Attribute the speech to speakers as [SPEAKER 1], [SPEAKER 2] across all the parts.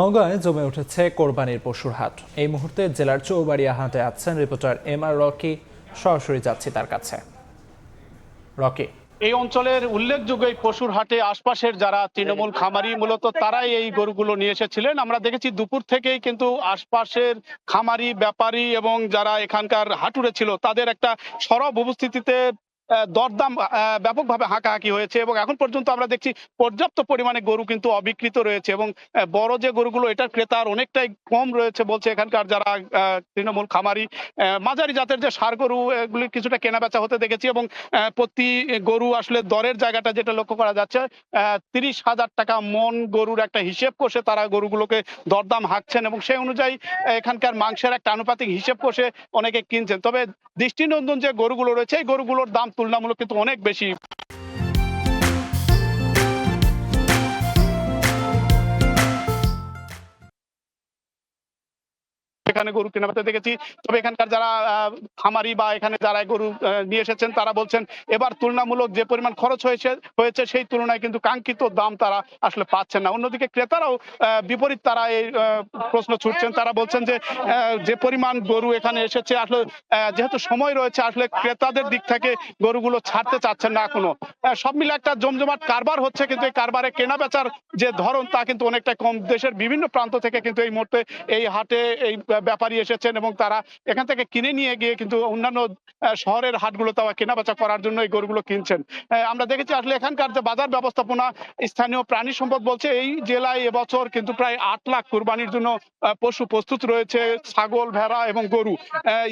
[SPEAKER 1] নওগাঁয় জমে উঠেছে কোরবানির পশুর হাট। এই মুহূর্তে জেলার চৌবাড়িয়া হাটে আছেন রিপোর্টার এম.আর. রকি। সরাসরি যাচ্ছি তার কাছে। রকি,
[SPEAKER 2] এই অঞ্চলের উল্লেখযোগ্য এই পশুর হাটে আশপাশের যারা তৃণমূল খামারি মূলত তারাই এই গরুগুলো নিয়ে এসেছিলেন। আমরা দেখেছি দুপুর থেকেই কিন্তু আশপাশের খামারি, ব্যাপারী এবং যারা এখানকার হাটুরে ছিল তাদের একটা সরব উপস্থিতিতে দরদাম ব্যাপকভাবে হাঁকাহাঁকি হয়েছে এবং এখন পর্যন্ত আমরা দেখছি পর্যাপ্ত পরিমাণে গরু কিন্তু অবিকৃত রয়েছে এবং বড় যে গরুগুলো এটার ক্রেতার অনেকটাই কম রয়েছে বলছে এখানকার যারা তৃণমূল খামারি। মাঝারি জাতের যে ষাঁড় গরু এগুলি কিছুটা কেনা বেচা হতে দেখেছি এবং প্রতি গরু আসলে দরের জায়গাটা যেটা লক্ষ্য করা যাচ্ছে 30,000 টাকা মন গরুর একটা হিসেব কষে তারা গরুগুলোকে দরদাম হাঁকছেন এবং সেই অনুযায়ী এখানকার মাংসের একটা আনুপাতিক হিসেব কষে অনেকে কিনছেন। তবে দৃষ্টিনন্দন যে গরুগুলো রয়েছে এই গরুগুলোর দাম তুলনামূলক কিন্তু অনেক বেশি। এখানে গরু কেনাবেচা দেখেছি, তবে এখানকার যারা খামারি বা এখানে যারা গরু নিয়ে এসেছেন তারা বলছেন এবার তুলনামূলক যে পরিমাণ খরচ হয়েছে সেই তুলনায় কিন্তু কাঙ্ক্ষিত দাম তারা আসলে পাচ্ছেন না। অন্যদিকে ক্রেতারাও বিপরীত তারা এই প্রশ্ন ছুটছেন। তারা বলছেন যে যে পরিমাণ গরু এখানে এসেছে আসলে যেহেতু সময় রয়েছে আসলে ক্রেতাদের দিক থেকে গরুগুলো ছাড়তে চাচ্ছেন না এখনো। সব মিলে একটা জমজমাট কারবার হচ্ছে, কিন্তু এই কারবারে কেনা বেচার যে ধরন তা কিন্তু অনেকটা কম। দেশের বিভিন্ন প্রান্ত থেকে কিন্তু এই মুহূর্তে এই হাটে এই ব্যাপারী এসেছেন এবং তারা এখান থেকে কিনে নিয়ে গিয়ে কিন্তু অন্যান্য শহরের হাটগুলোতে কেনাবেচা করার জন্য এই গরুগুলো কিনছেন। আমরা দেখেছি আসলে এখানকার যে বাজার ব্যবস্থাপনা, স্থানীয় প্রাণী সম্পদ বলছে এই জেলায় এবছর কিন্তু প্রায় 8 লাখ কুরবানির জন্য পশু প্রস্তুত রয়েছে, ছাগল, ভেড়া এবং গরু।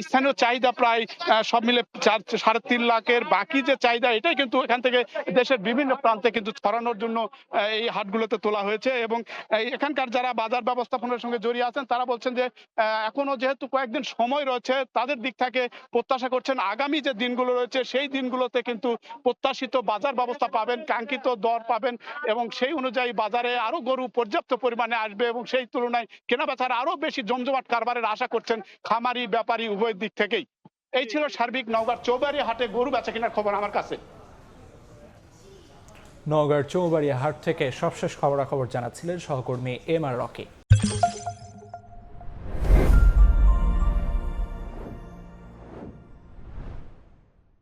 [SPEAKER 2] স্থানীয় চাহিদা প্রায় সব মিলে 3.5 লাখের বাকি যে চাহিদা এটাই কিন্তু এখান থেকে দেশের বিভিন্ন প্রান্তে কিন্তু ছড়ানোর জন্য এই হাটগুলোতে তোলা হয়েছে এবং এখানকার যারা বাজার ব্যবস্থাপনার সঙ্গে জড়িয়ে আছেন তারা বলছেন যে এখনো যেহেতু কয়েকদিন সময় রয়েছে তাদের দিক থেকে প্রত্যাশা করছেন আগামী যে দিনগুলো রয়েছে সেই দিনগুলোতে কিন্তু প্রত্যাশিত বাজার ব্যবস্থা পাবেন, কাঙ্ক্ষিত দর পাবেন এবং সেই অনুযায়ী বাজারে আরো গরু পর্যাপ্ত পরিমাণে আসবে এবং সেই তুলনায় কেনাবেচার আরো বেশি জমজমাট কারবারের আশা করছেন খামারি, ব্যাপারী উভয় দিক থেকেই। এই ছিল সার্বিক নওগাঁর চৌবাড়ি হাটে গরু বেচা কেনার খবর আমার কাছে।
[SPEAKER 1] নওগাঁর চৌবাড়িয়া হাট থেকে সবশেষ খবরাখবর জানাচ্ছিলেন সহকর্মী এম.আর. রকি।